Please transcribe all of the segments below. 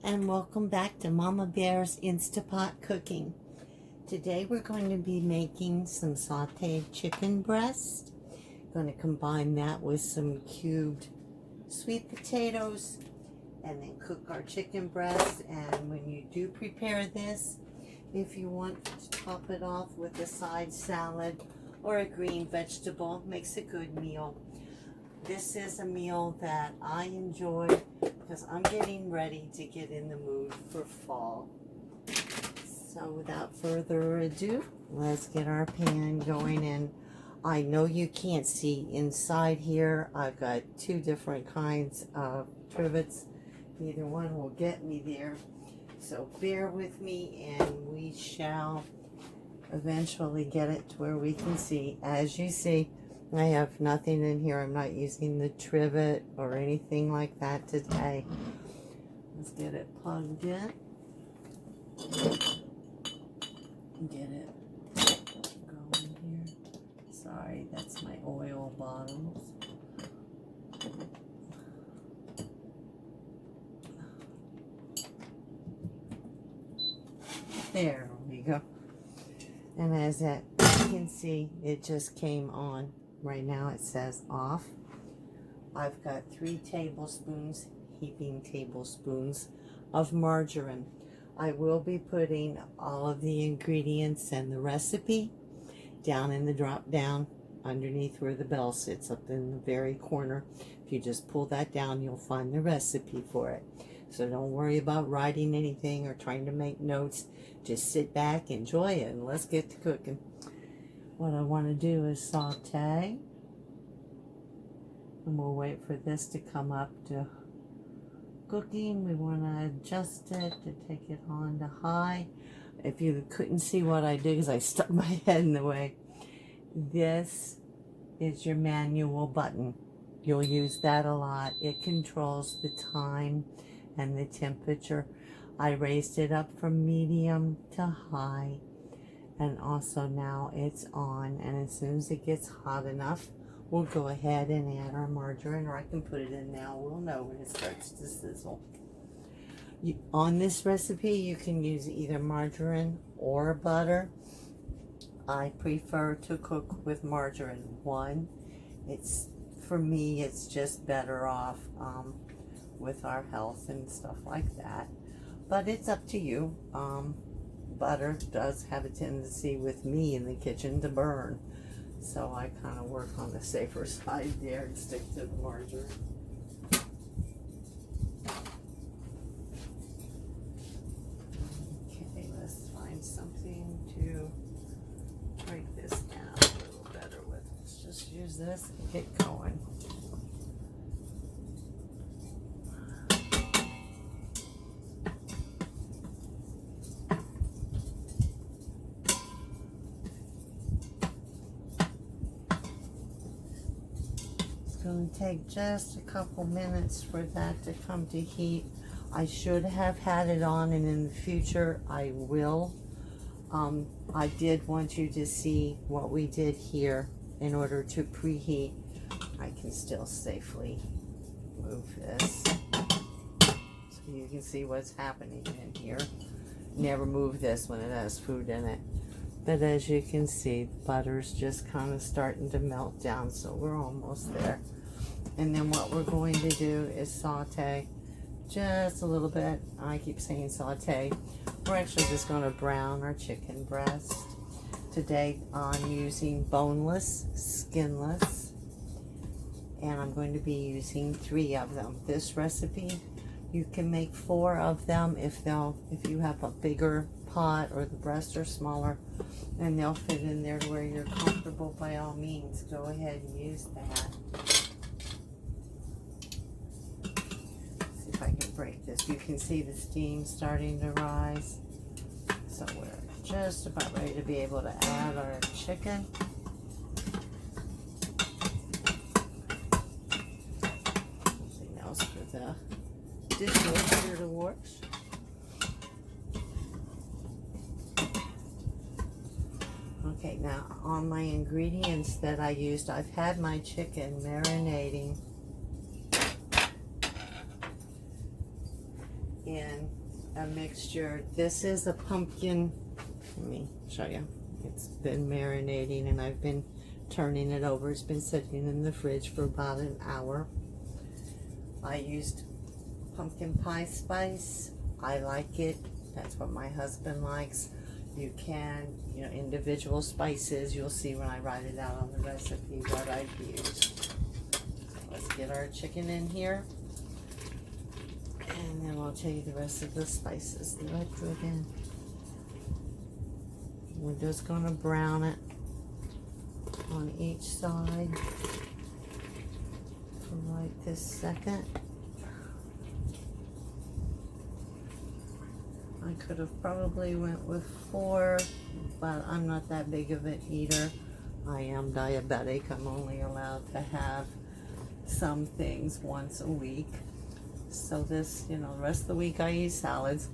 And welcome back to Mama Bear's Instapot cooking. Today we're going to be making some sautéed chicken breast. Going to combine that with some cubed sweet potatoes and then cook our chicken breast. And when you do prepare this, if you want to top it off with a side salad or a green vegetable, makes a good meal. This is a meal that I enjoy because I'm getting ready to get in the mood for fall. So without further ado, let's get our pan going. And I know you can't see inside here. I've got two different kinds of trivets. Either one will get me there. So bear with me and we shall eventually get it to where we can see. As you see, I have nothing in here. I'm not using the trivet or anything like that today. Let's get it plugged in. Get it going here. Sorry, that's my oil bottles. There we go. And as you can see, it just came on. Right now it says off. I've got 3 tablespoons, heaping tablespoons of margarine. I will be putting all of the ingredients and the recipe down in the drop down underneath where the bell sits, up in the very corner. If you just pull that down, you'll find the recipe for it. So don't worry about writing anything or trying to make notes. Just sit back, enjoy it, and let's get to cooking. What I want to do is saute, and we'll wait for this to come up to cooking. We want to adjust it to take it on to high. If you couldn't see what I did because I stuck my head in the way, this is your manual button. You'll use that a lot. It controls the time and the temperature. I raised it up from medium to high. And also now it's on, and as soon as it gets hot enough, we'll go ahead and add our margarine, or I can put it in now. We'll know when it starts to sizzle. On this recipe, you can use either margarine or butter. I prefer to cook with margarine. One, for me, it's just better off with our health and stuff like that. But it's up to you. Butter does have a tendency with me in the kitchen to burn, so I kind of work on the safer side there and stick to the margarine. Okay, let's find something to break this down a little better with. Let's just use this and get going. It's going to take just a couple minutes for that to come to heat. I should have had it on, and in the future I will. I did want you to see what we did here in order to preheat. I can still safely move this so you can see what's happening in here. Never move this when it has food in it. But as you can see, butter's just kind of starting to melt down, so we're almost there. And then what we're going to do is saute just a little bit. I keep saying saute. We're actually just going to brown our chicken breast. Today I'm using boneless, skinless, and I'm going to be using 3 of them. This recipe, you can make 4 of them if you have a bigger pot or the breasts are smaller and they'll fit in there where you're comfortable. By all means, go ahead and use that. See if I can break this. You can see the steam starting to rise. So we're just about ready to be able to add our chicken. Something else for the dishwasher to wash. Okay, now on my ingredients that I used, I've had my chicken marinating in a mixture. This is a pumpkin. Let me show you. It's been marinating and I've been turning it over. It's been sitting in the fridge for about an hour. I used pumpkin pie spice. I like it. That's what my husband likes. You can, individual spices. You'll see when I write it out on the recipe what I've used. So let's get our chicken in here. And then I'll tell you the rest of the spices that I put in. We're just going to brown it on each side for right this second. I could have probably went with 4, but I'm not that big of an eater. I am diabetic. I'm only allowed to have some things once a week. So this, the rest of the week I eat salads.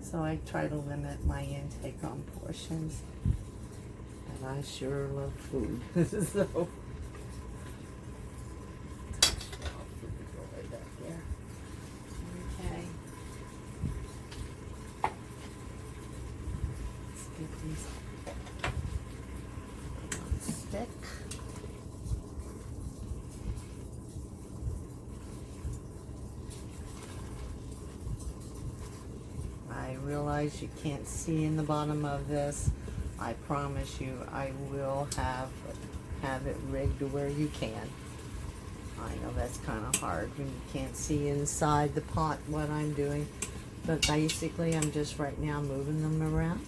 So I try to limit my intake on portions. And I sure love food. So right back there. Okay. Let's get these on stick. I realize you can't see in the bottom of this. I promise you I will have it rigged to where you can. I know that's kind of hard when you can't see inside the pot what I'm doing. But basically I'm just right now moving them around.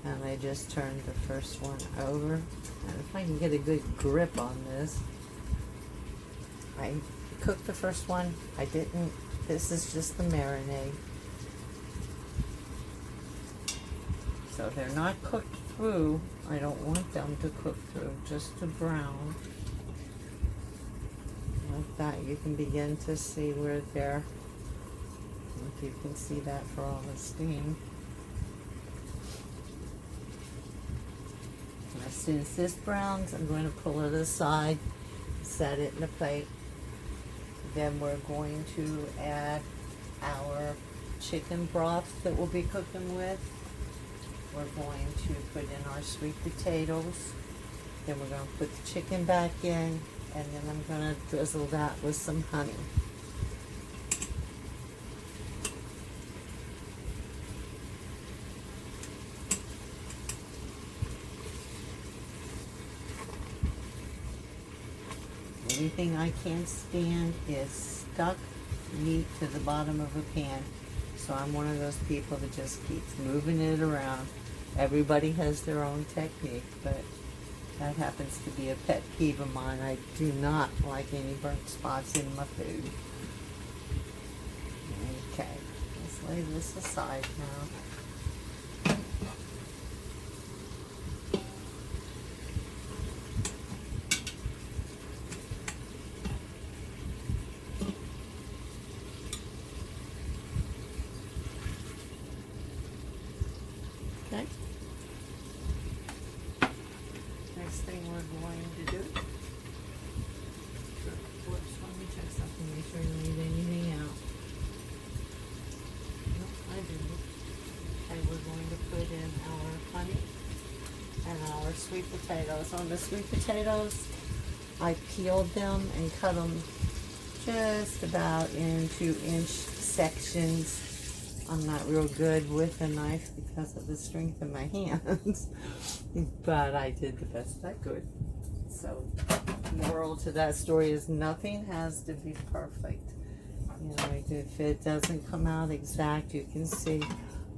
And I just turned the first one over. And if I can get a good grip on this. I cooked the first one. I didn't. This is just the marinade. So they're not cooked through. I don't want them to cook through, just to brown. Like that, you can begin to see where they're, if you can see that for all the steam. And as soon as this browns, I'm going to pull it aside, set it in a plate. Then we're going to add our chicken broth that we'll be cooking with. We're going to put in our sweet potatoes. Then we're going to put the chicken back in. And then I'm going to drizzle that with some honey. Anything I can't stand is stuck meat to the bottom of a pan. So I'm one of those people that just keeps moving it around. Everybody has their own technique, but that happens to be a pet peeve of mine. I do not like any burnt spots in my food. Okay, let's lay this aside now. Okay. Next thing we're going to do. Whoops, let me check something, make sure you don't leave anything out. Nope, I didn't. Okay, we're going to put in our honey and our sweet potatoes. On the sweet potatoes, I peeled them and cut them just about in 2-inch sections. I'm not real good with a knife because of the strength of my hands, but I did the best I could. So, moral to that story is nothing has to be perfect. If it doesn't come out exact, you can see,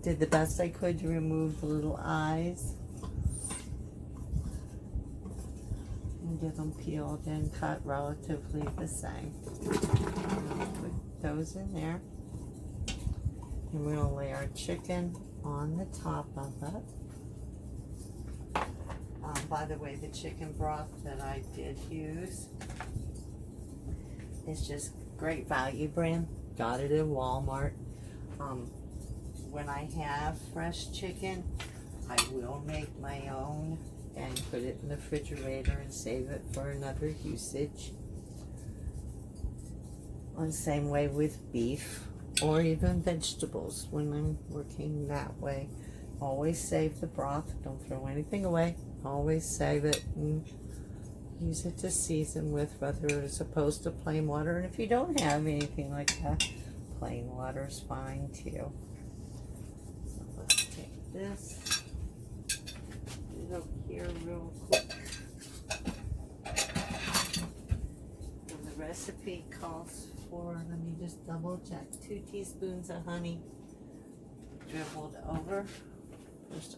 did the best I could to remove the little eyes and get them peeled and cut relatively the same. Put those in there. And we're going to lay our chicken on the top of it. By the way, the chicken broth that I did use is just great value brand. Got it at Walmart. When I have fresh chicken, I will make my own and put it in the refrigerator and save it for another usage. The same way with beef. or even vegetables when I'm working that way. Always save the broth. Don't throw anything away. Always save it and use it to season with, whether it's opposed to plain water. And if you don't have anything like that, plain water is fine too. So let's take this, put it over here real quick. And the recipe calls for, let me just double check, 2 teaspoons of honey dribbled over. First,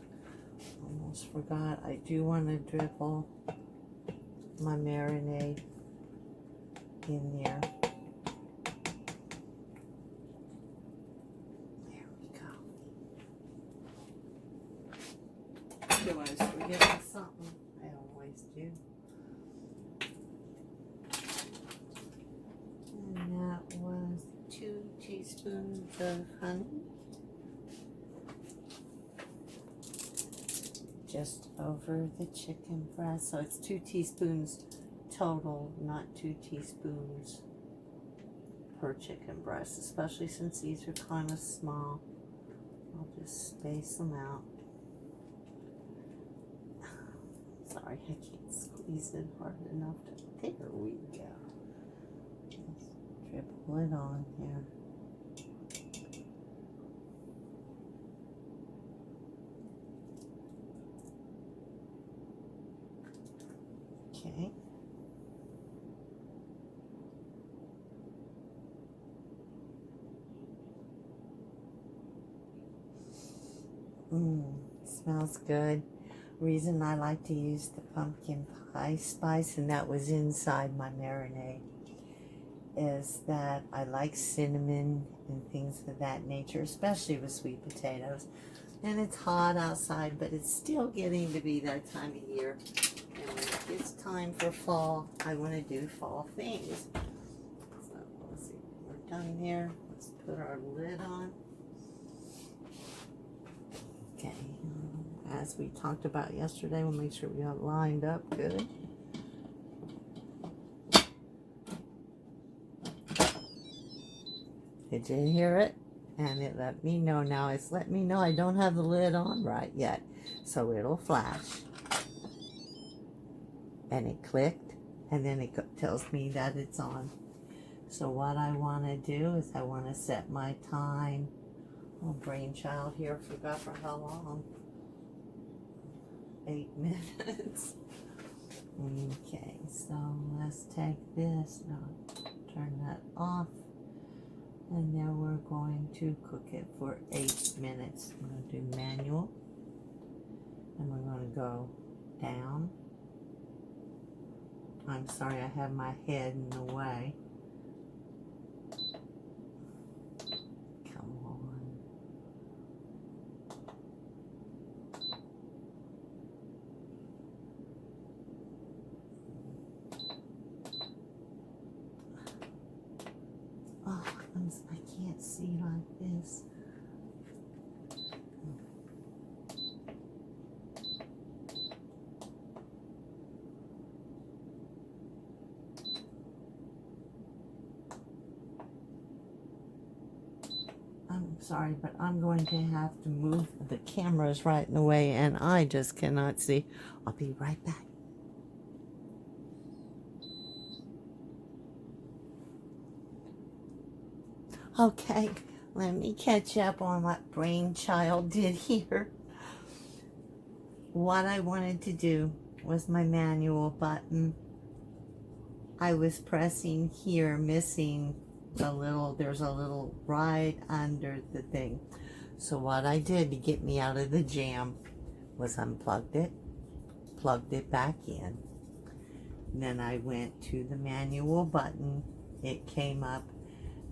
almost forgot, I do want to dribble my marinade in there. There we go. Otherwise, forgetting something. I always do. And that was 2 teaspoons of honey. Just over the chicken breast. So it's 2 teaspoons total, not 2 teaspoons per chicken breast, especially since these are kind of small. I'll just space them out. Sorry, I can't squeeze it hard enough to, there we go. Just dribble it on here. Okay. Smells good. Reason I like to use the pumpkin pie spice, and that was inside my marinade, is that I like cinnamon and things of that nature, especially with sweet potatoes. And it's hot outside, but it's still getting to be that time of year. And when it's time for fall, I want to do fall things. So let's see, we're done here. Let's put our lid on. Okay, as we talked about yesterday, we'll make sure we have it lined up good. Did you hear it? And it let me know now. It's let me know I don't have the lid on right yet. So it'll flash. And it clicked. And then it tells me that it's on. So what I want to do is I want to set my time. Oh, brainchild here. Forgot for how long. 8 minutes. Okay, so let's take this. Now turn that off. And then we're going to cook it for 8 minutes. I'm going to do manual. And we're going to go down. I'm sorry, I have my head in the way. Come on. Oh, I can't see like this. I'm sorry, but I'm going to have to move. The camera's right in the way and I just cannot see. I'll be right back. Okay, let me catch up on what brainchild did here. What I wanted to do was my manual button. I was pressing here, missing a little, there's a little right under the thing. So what I did to get me out of the jam was unplugged it, plugged it back in. Then I went to the manual button. It came up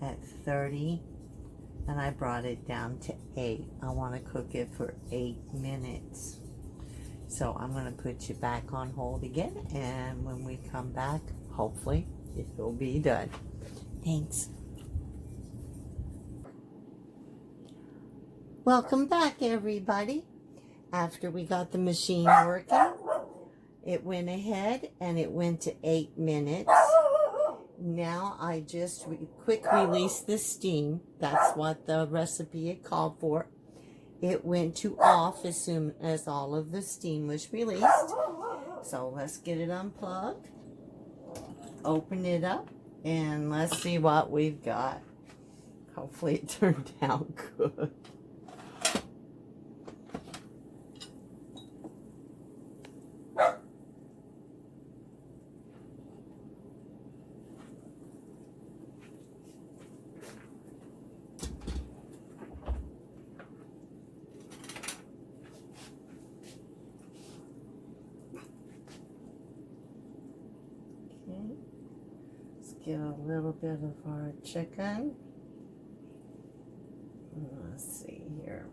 at 30 and I brought it down to 8. I want to cook it for 8 minutes. So I'm going to put you back on hold again, and when we come back, hopefully it will be done. Thanks. Welcome back, everybody. After we got the machine working, it went ahead and it went to 8 minutes. now I just quick release the steam. That's what the recipe had called for. It went to off as soon as all of the steam was released. So let's get it unplugged, open it up, and let's see what we've got. Hopefully it turned out good. Get a little bit of our chicken. Let's see here.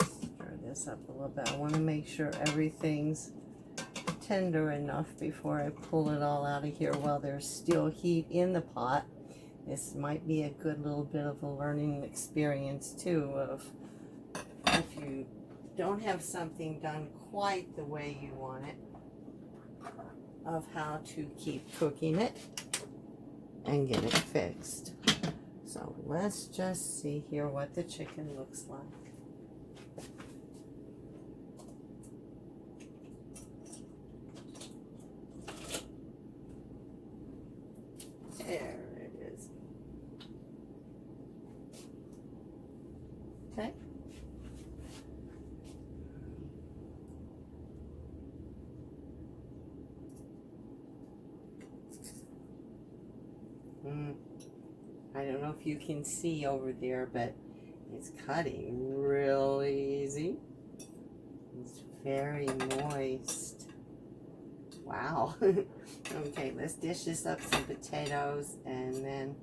Stir this up a little bit. I want to make sure everything's tender enough before I pull it all out of here while there's still heat in the pot. This might be a good little bit of a learning experience too, of if you don't have something done quite the way you want it, of how to keep cooking it and get it fixed. So let's just see here what the chicken looks like. There it is. Okay. I don't know if you can see over there, but it's cutting really easy. It's very moist. Wow. Okay, let's dish this up some potatoes, and then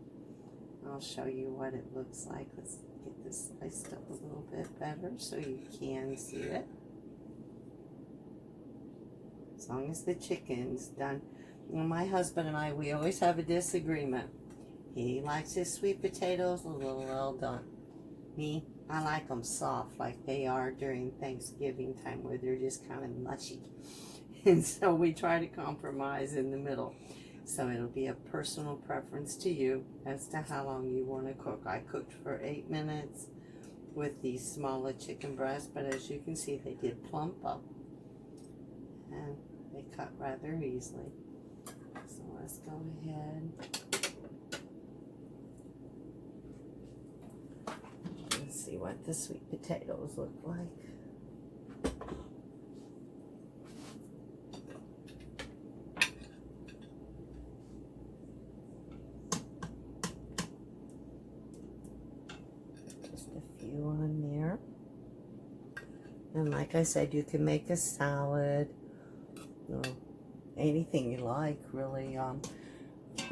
I'll show you what it looks like. Let's get this sliced up a little bit better so you can see it. As long as the chicken's done. Well, my husband and I, we always have a disagreement. He likes his sweet potatoes a little well done. Me, I like them soft like they are during Thanksgiving time, where they're just kind of mushy. And so we try to compromise in the middle. So it'll be a personal preference to you as to how long you want to cook. I cooked for 8 minutes with these smaller chicken breasts, but as you can see, they did plump up. And they cut rather easily. So let's go ahead. Let's see what the sweet potatoes look like. On there, and like I said, you can make a salad, anything you like really.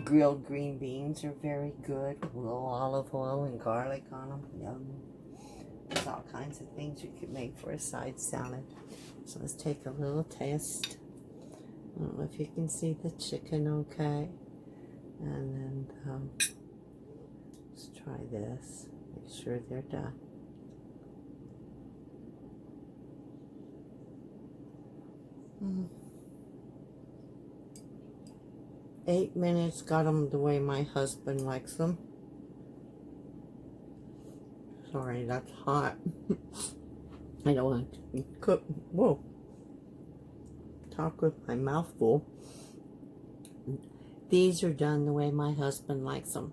Grilled green beans are very good, a little olive oil and garlic on them. Yum. There's all kinds of things you could make for a side salad. So let's take a little taste. I don't know if you can see the chicken okay, and then let's try this. Make sure they're done. Mm. 8 minutes, got them the way my husband likes them. Sorry, that's hot. I don't want to cook. Whoa. Talk with my mouth full. These are done the way my husband likes them.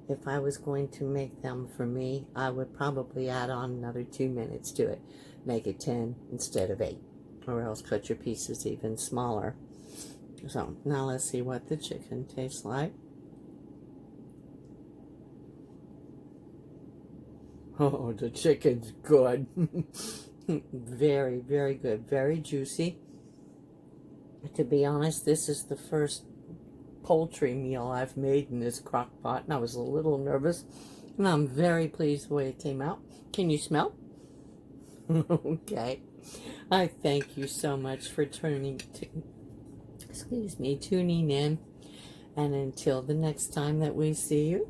If I was going to make them for me, I would probably add on another 2 minutes to it. Make it 10 instead of 8. Or else cut your pieces even smaller. So, now let's see what the chicken tastes like. Oh, the chicken's good. Very, very good. Very juicy. To be honest, this is the first poultry meal I've made in this crock pot, and I was a little nervous, and I'm very pleased the way it came out. Can you smell? Okay. I thank you so much for tuning in, And until the next time that we see you,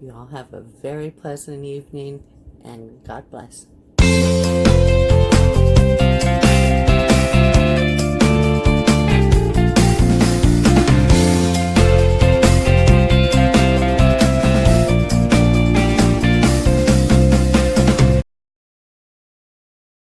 you all have a very pleasant evening, and God bless.